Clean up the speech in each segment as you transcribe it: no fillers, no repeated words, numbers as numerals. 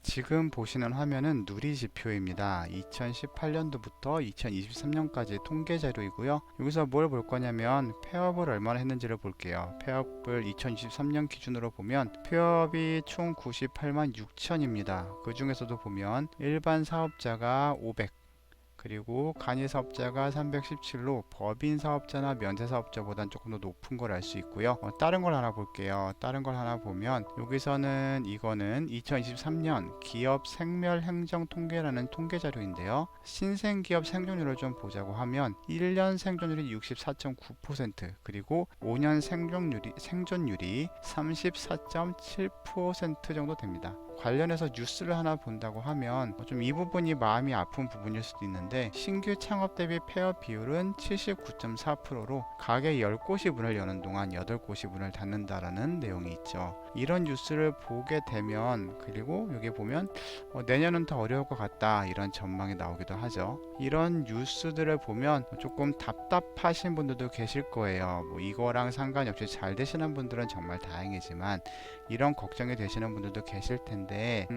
지금 보시는 화면은 누리지표입니다. 2018년도부터 2023년까지 통계 자료이고요. 여기서 뭘 볼 거냐면 폐업을 얼마나 했는지를 볼게요. 폐업을 2023년 기준으로 보면 폐업이 총 98만 6천입니다. 그 중에서도 보면 일반 사업자가 500, 그리고 간이사업자가 317로 법인 사업자나 면세 사업자보다는 조금 더 높은 걸 알 수 있고요. 다른 걸 하나 볼게요. 다른 걸 하나 보면 여기서는 이거는 2023년 기업 생멸 행정 통계라는 통계 자료인데요. 신생 기업 생존율을 좀 보자고 하면 1년 생존율이 64.9%, 그리고 5년 생존율이 34.7% 정도 됩니다. 관련해서 뉴스를 하나 본다고 하면 좀 이 부분이 마음이 아픈 부분일 수도 있는데, 신규 창업 대비 폐업 비율은 79.4%로 가게 10곳이 문을 여는 동안 8곳이 문을 닫는다라는 내용이 있죠. 이런 뉴스를 보게 되면, 그리고 여기 보면 내년은 더 어려울 것 같다, 이런 전망이 나오기도 하죠. 이런 뉴스들을 보면 조금 답답하신 분들도 계실 거예요. 이거랑 상관이 없이 잘 되시는 분들은 정말 다행이지만 이런 걱정이 되시는 분들도 계실 텐데,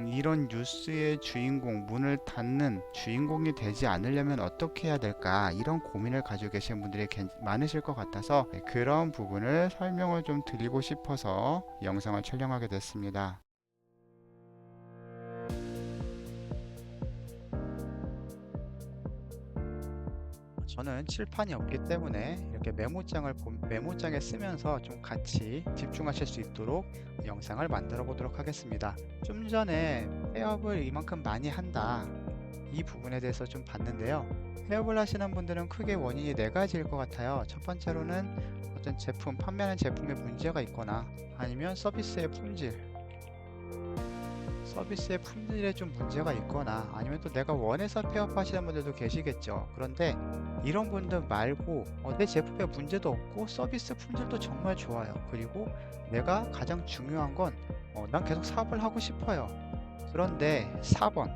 이런 뉴스의 주인공, 문을 닫는 주인공이 되지 않으려면 어떻게 해야 될까, 이런 고민을 가지고 계신 분들이 많으실 것 같아서 그런 부분을 설명을 좀 드리고 싶어서 영상을 촬영하게 됐습니다. 저는 칠판이 없기 때문에 이렇게 메모장에 쓰면서 좀 같이 집중하실 수 있도록 영상을 만들어 보도록 하겠습니다. 좀 전에 폐업을 이만큼 많이 한다, 이 부분에 대해서 좀 봤는데요. 폐업을 하시는 분들은 크게 원인이 네 가지일 것 같아요. 첫 번째로는 어떤 판매하는 제품에 문제가 있거나, 아니면 서비스의 품질에 좀 문제가 있거나, 아니면 또 내가 원해서 폐업하시는 분들도 계시겠죠. 그런데 이런 분들 말고 내 제품에 문제도 없고 서비스 품질도 정말 좋아요. 그리고 내가 가장 중요한 건 난 계속 사업을 하고 싶어요. 그런데 4번,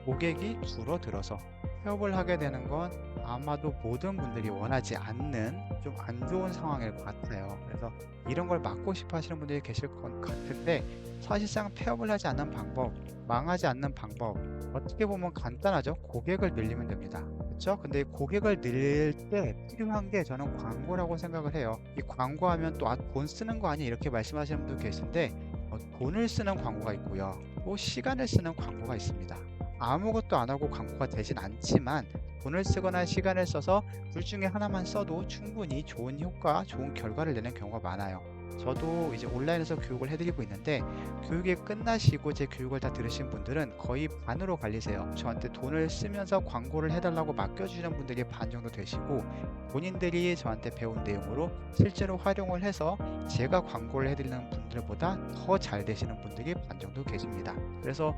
고객이 줄어들어서 폐업을 하게 되는 건 아마도 모든 분들이 원하지 않는 좀 안 좋은 상황일 것 같아요. 그래서 이런 걸 막고 싶어 하시는 분들이 계실 것 같은데, 사실상 폐업을 하지 않는 방법, 망하지 않는 방법, 어떻게 보면 간단하죠. 고객을 늘리면 됩니다. 그렇죠? 근데 이 고객을 늘릴 때 필요한 게 저는 광고라고 생각을 해요. 이 광고하면 또 돈 쓰는 거 아니야, 이렇게 말씀하시는 분도 계신데, 돈을 쓰는 광고가 있고요. 또 시간을 쓰는 광고가 있습니다. 아무것도 안 하고 광고가 되진 않지만, 돈을 쓰거나 시간을 써서 둘 중에 하나만 써도 충분히 좋은 효과, 좋은 결과를 내는 경우가 많아요. 저도 이제 온라인에서 교육을 해드리고 있는데, 교육이 끝나시고 제 교육을 다 들으신 분들은 거의 반으로 갈리세요. 저한테 돈을 쓰면서 광고를 해달라고 맡겨주시는 분들이 반 정도 되시고, 본인들이 저한테 배운 내용으로 실제로 활용을 해서 제가 광고를 해드리는 분들보다 더 잘 되시는 분들이 반 정도 계십니다. 그래서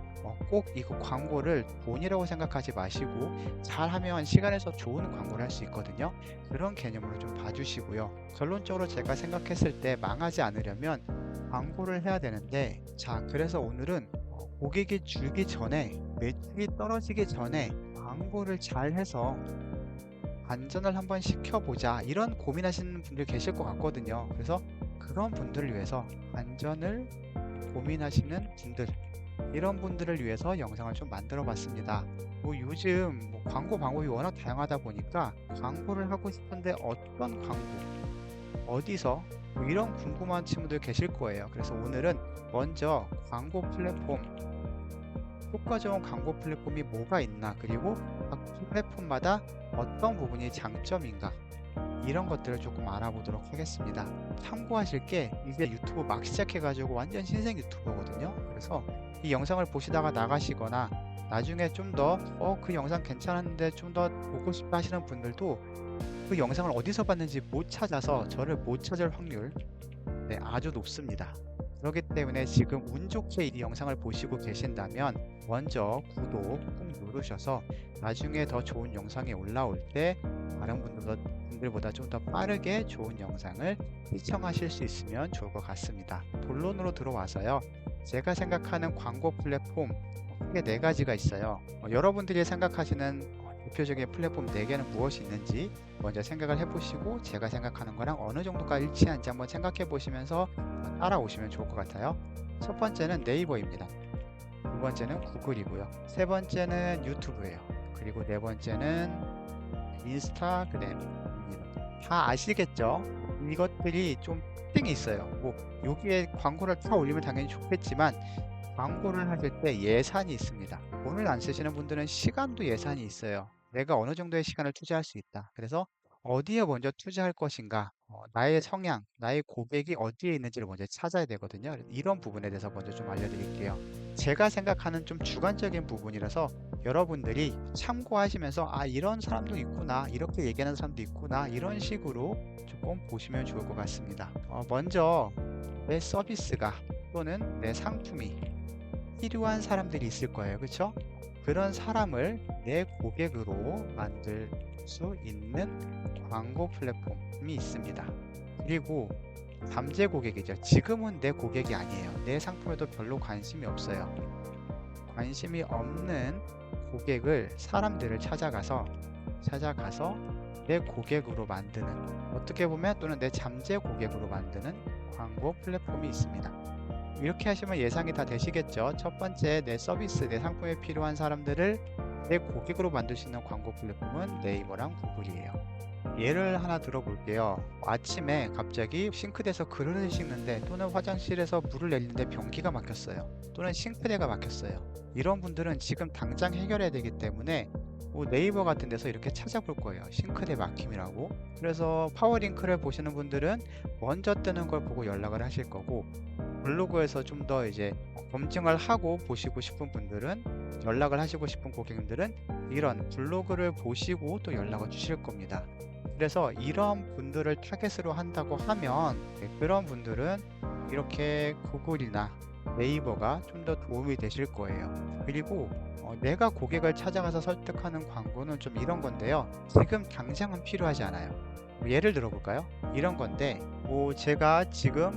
꼭 이거 광고를 돈이라고 생각하지 마시고, 잘하면 시간에서 좋은 광고를 할 수 있거든요. 그런 개념으로 좀 봐주시고요. 결론적으로 제가 생각했을 때 망하지 않으려면 광고를 해야 되는데, 자, 그래서 오늘은 고객이 줄기 전에, 매출이 떨어지기 전에 광고를 잘 해서 안전을 한번 시켜보자, 이런 고민하시는 분들 계실 것 같거든요. 그래서 그런 분들을 위해서, 안전을 고민하시는 분들, 이런 분들을 위해서 영상을 좀 만들어 봤습니다. 요즘 광고 방법이 워낙 다양하다 보니까 광고를 하고 싶은데 어떤 광고, 어디서, 이런 궁금한 친구들 계실 거예요. 그래서 오늘은 먼저 광고 플랫폼, 효과 좋은 광고 플랫폼이 뭐가 있나, 그리고 각 플랫폼마다 어떤 부분이 장점인가, 이런 것들을 조금 알아보도록 하겠습니다. 참고하실 게, 이제 유튜브 막 시작해가지고 완전 신생 유튜버거든요. 그래서 이 영상을 보시다가 나가시거나, 나중에 좀 더 그 영상 괜찮았는데 좀 더 보고 싶다 하시는 분들도 그 영상을 어디서 봤는지 못 찾아서 저를 못 찾을 확률, 아주 높습니다. 그렇기 때문에 지금 운 좋게 이 영상을 보시고 계신다면 먼저 구독 꾹 누르셔서 나중에 더 좋은 영상이 올라올 때 다른 분들보다 좀 더 빠르게 좋은 영상을 시청하실 수 있으면 좋을 것 같습니다. 본론으로 들어와서요. 제가 생각하는 광고 플랫폼 크게 네 가지가 있어요. 여러분들이 생각하시는 대표적인 플랫폼 4개는 무엇이 있는지 먼저 생각을 해보시고, 제가 생각하는 거랑 어느 정도가 일치하는지 한번 생각해 보시면서 따라오시면 좋을 것 같아요. 첫 번째는 네이버입니다. 두 번째는 구글이고요. 세 번째는 유튜브예요. 그리고 네 번째는 인스타그램입니다. 다 아시겠죠? 이것들이 좀 특징이 있어요. 뭐 여기에 광고를 다 올리면 당연히 좋겠지만 광고를 하실 때 예산이 있습니다. 돈을 안 쓰시는 분들은 시간도 예산이 있어요. 내가 어느 정도의 시간을 투자할 수 있다. 그래서 어디에 먼저 투자할 것인가, 나의 성향, 나의 고객이 어디에 있는지를 먼저 찾아야 되거든요. 이런 부분에 대해서 먼저 좀 알려드릴게요. 제가 생각하는 좀 주관적인 부분이라서 여러분들이 참고하시면서 아, 이런 사람도 있구나, 이렇게 얘기하는 사람도 있구나, 이런 식으로 조금 보시면 좋을 것 같습니다. 먼저 내 서비스가 또는 내 상품이 필요한 사람들이 있을 거예요. 그렇죠? 그런 사람을 내 고객으로 만들 수 있는 광고 플랫폼이 있습니다. 그리고 잠재 고객이죠. 지금은 내 고객이 아니에요. 내 상품에도 별로 관심이 없어요. 관심이 없는 고객을 사람들을 찾아가서 내 고객으로 만드는, 어떻게 보면 또는 내 잠재 고객으로 만드는 광고 플랫폼이 있습니다. 이렇게 하시면 예상이 다 되시겠죠. 첫 번째, 내 서비스, 내 상품에 필요한 사람들을 내 고객으로 만들 수 있는 광고 플랫폼은 네이버랑 구글이에요. 예를 하나 들어볼게요. 아침에 갑자기 싱크대에서 그릇을 씻는데 또는 화장실에서 물을 내리는데 변기가 막혔어요. 또는 싱크대가 막혔어요. 이런 분들은 지금 당장 해결해야 되기 때문에 네이버 같은 데서 이렇게 찾아볼 거예요. 싱크대 막힘이라고. 그래서 파워링크를 보시는 분들은 먼저 뜨는 걸 보고 연락을 하실 거고, 블로그에서 좀 더 이제 검증을 하고 보시고 싶은 분들은, 연락을 하시고 싶은 고객님들은 이런 블로그를 보시고 또 연락을 주실 겁니다. 그래서 이런 분들을 타겟으로 한다고 하면 그런 분들은 이렇게 구글이나 네이버가 좀 더 도움이 되실 거예요. 그리고 내가 고객을 찾아가서 설득하는 광고는 좀 이런 건데요. 지금 당장은 필요하지 않아요. 예를 들어볼까요? 이런 건데 제가 지금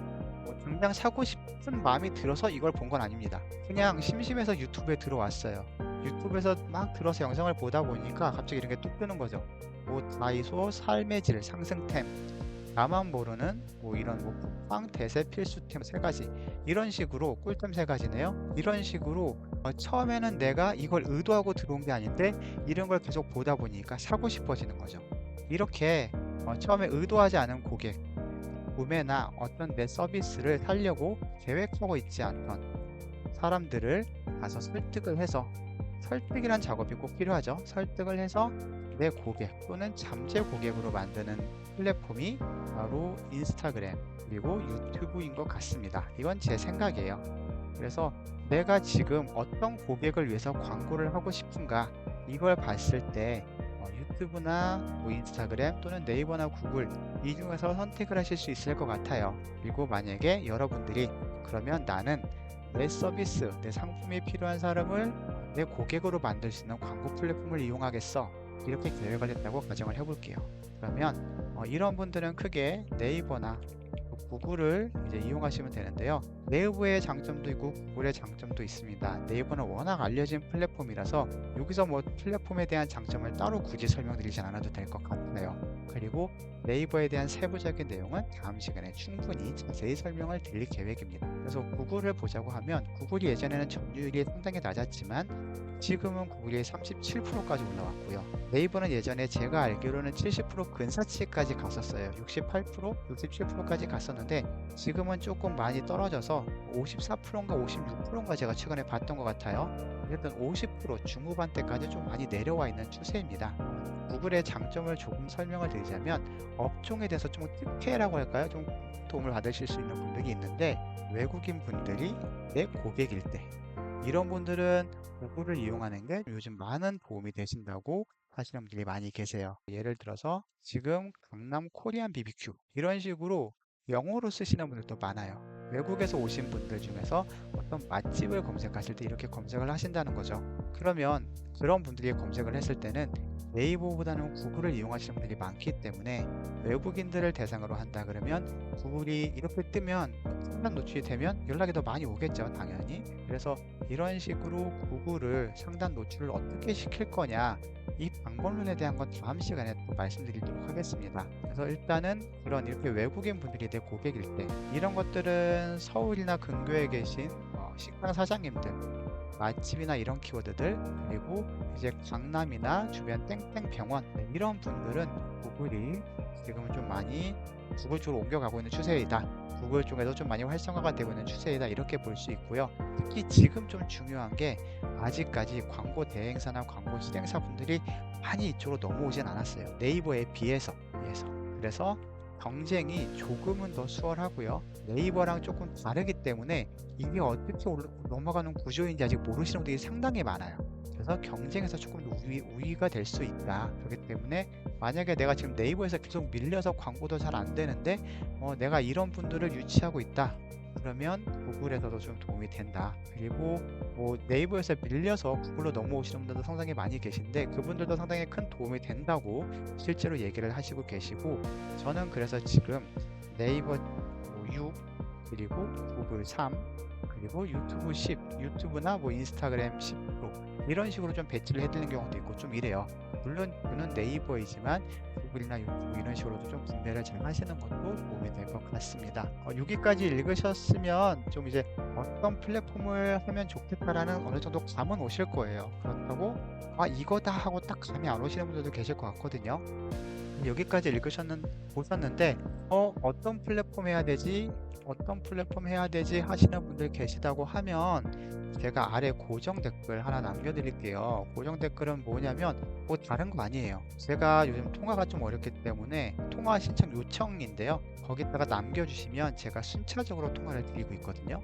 당장 사고 싶은 마음이 들어서 이걸 본 건 아닙니다. 그냥 심심해서 유튜브에 들어왔어요. 유튜브에서 막 들어서 영상을 보다 보니까 갑자기 이런 게 뚝 뜨는 거죠. 다이소 삶의 질 상승템, 나만 모르는 이런 쿠팡 대세 필수템 3가지, 이런 식으로 꿀템 3가지네요. 이런 식으로 처음에는 내가 이걸 의도하고 들어온 게 아닌데 이런 걸 계속 보다 보니까 사고 싶어지는 거죠. 이렇게 처음에 의도하지 않은 고객, 구매나 어떤 내 서비스를 살려고 계획하고 있지 않던 사람들을 가서 설득을 해서, 설득이란 작업이 꼭 필요하죠. 설득을 해서 내 고객 또는 잠재 고객으로 만드는 플랫폼이 바로 인스타그램 그리고 유튜브인 것 같습니다. 이건 제 생각이에요. 그래서 내가 지금 어떤 고객을 위해서 광고를 하고 싶은가, 이걸 봤을 때 유튜브나 인스타그램 또는 네이버나 구글, 이 중에서 선택을 하실 수 있을 것 같아요. 그리고 만약에 여러분들이 그러면 나는 내 서비스, 내 상품이 필요한 사람을 내 고객으로 만들 수 있는 광고 플랫폼을 이용하겠어, 이렇게 계획을 했다고 가정을 해볼게요. 그러면 이런 분들은 크게 네이버나 구글을 이제 이용하시면 되는데요. 네이버의 장점도 있고 구글의 장점도 있습니다. 네이버는 워낙 알려진 플랫폼이라서 여기서 플랫폼에 대한 장점을 따로 굳이 설명드리지 않아도 될 것 같아요. 그리고 네이버에 대한 세부적인 내용은 다음 시간에 충분히 자세히 설명을 드릴 계획입니다. 그래서 구글을 보자고 하면 구글이 예전에는 점유율이 상당히 낮았지만 지금은 구글이 37%까지 올라왔고요. 네이버는 예전에 제가 알기로는 70% 근사치까지 갔었어요. 68%, 67%까지 갔었는데 지금은 조금 많이 떨어져서 54%인가 56%인가 제가 최근에 봤던 것 같아요. 어쨌든 50% 중후반대까지 좀 많이 내려와 있는 추세입니다. 구글의 장점을 조금 설명을 드리자면 업종에 대해서 좀 특혜라고 할까요? 좀 도움을 받으실 수 있는 분들이 있는데, 외국인 분들이 내 고객일 때 이런 분들은 구글을 이용하는 게 요즘 많은 도움이 되신다고 하시는 분들이 많이 계세요. 예를 들어서 지금 강남 코리안 BBQ 이런 식으로 영어로 쓰시는 분들도 많아요. 외국에서 오신 분들 중에서 어떤 맛집을 검색하실 때 이렇게 검색을 하신다는 거죠. 그러면 그런 분들이 검색을 했을 때는 네이버보다는 구글을 이용하시는 분들이 많기 때문에 외국인들을 대상으로 한다 그러면 구글이 이렇게 뜨면 상단 노출이 되면 연락이 더 많이 오겠죠, 당연히. 그래서 이런 식으로 구글을 상단 노출을 어떻게 시킬 거냐, 이 방법론에 대한 건 다음 시간에 또 말씀드리도록 하겠습니다. 그래서 일단은 그런 이렇게 외국인 분들이 내 고객일 때 이런 것들은 서울이나 근교에 계신 식당 사장님들, 맛집이나 이런 키워드들, 그리고 이제 강남이나 주변 땡땡 병원, 네, 이런 분들은 구글이 지금은 좀 많이 구글 쪽으로 옮겨가고 있는 추세이다. 구글 쪽에서 좀 많이 활성화가 되고 있는 추세이다. 이렇게 볼 수 있고요. 특히 지금 좀 중요한 게 아직까지 광고 대행사나 광고 실행사 분들이 많이 이쪽으로 넘어오진 않았어요. 네이버에 비해서. 그래서 경쟁이 조금은 더 수월하고요. 네이버랑 조금 다르기 때문에 이게 어떻게 넘어가는 구조인지 아직 모르시는 분들이 상당히 많아요. 그래서 경쟁에서 조금 더 우위가 될 수 있다. 그렇기 때문에 만약에 내가 지금 네이버에서 계속 밀려서 광고도 잘 안 되는데 내가 이런 분들을 유치하고 있다. 그러면 구글에서도 좀 도움이 된다. 그리고 네이버에서 밀려서 구글로 넘어오시는 분들도 상당히 많이 계신데 그분들도 상당히 큰 도움이 된다고 실제로 얘기를 하시고 계시고, 저는 그래서 지금 네이버 6 그리고 구글 3 그리고 유튜브 10, 유튜브나 인스타그램 10% 이런 식으로 좀 배치를 해드리는 경우도 있고 좀 이래요. 물론 저는 네이버이지만 구글이나 유튜브 이런 식으로도 좀 분배를 잘 하시는 것도 도움이 될 것 같습니다. 여기까지 읽으셨으면 좀 이제 어떤 플랫폼을 하면 좋겠다라는 어느 정도 감은 오실 거예요. 그렇다고 이거다 하고 딱 감이 안 오시는 분들도 계실 것 같거든요. 여기까지 보셨는데 어떤 플랫폼 해야 되지? 어떤 플랫폼 해야 되지? 하시는 분들 계시다고 하면 제가 아래 고정 댓글 하나 남겨드릴게요. 고정 댓글은 뭐냐면 다른 거 아니에요. 제가 요즘 통화가 좀 어렵기 때문에 통화 신청 요청인데요. 거기다가 남겨주시면 제가 순차적으로 통화를 드리고 있거든요.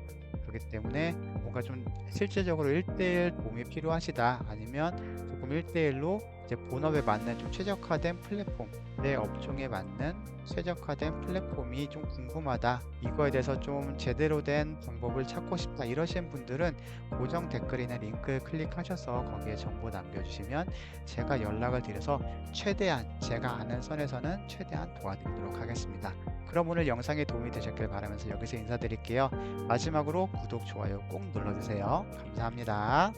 그렇기 때문에 뭔가 좀 실질적으로 1대1 도움이 필요하시다, 아니면 조금 1대1로 이제 본업에 맞는 좀 최적화된 플랫폼, 내 업종에 맞는 최적화된 플랫폼이 좀 궁금하다, 이거에 대해서 좀 제대로 된 방법을 찾고 싶다, 이러신 분들은 고정 댓글이나 링크 클릭하셔서 거기에 정보 남겨주시면 제가 연락을 드려서 최대한 제가 아는 선에서는 최대한 도와드리도록 하겠습니다. 그럼 오늘 영상에 도움이 되셨길 바라면서 여기서 인사드릴게요. 마지막으로 구독, 좋아요 꼭 눌러주세요. 감사합니다.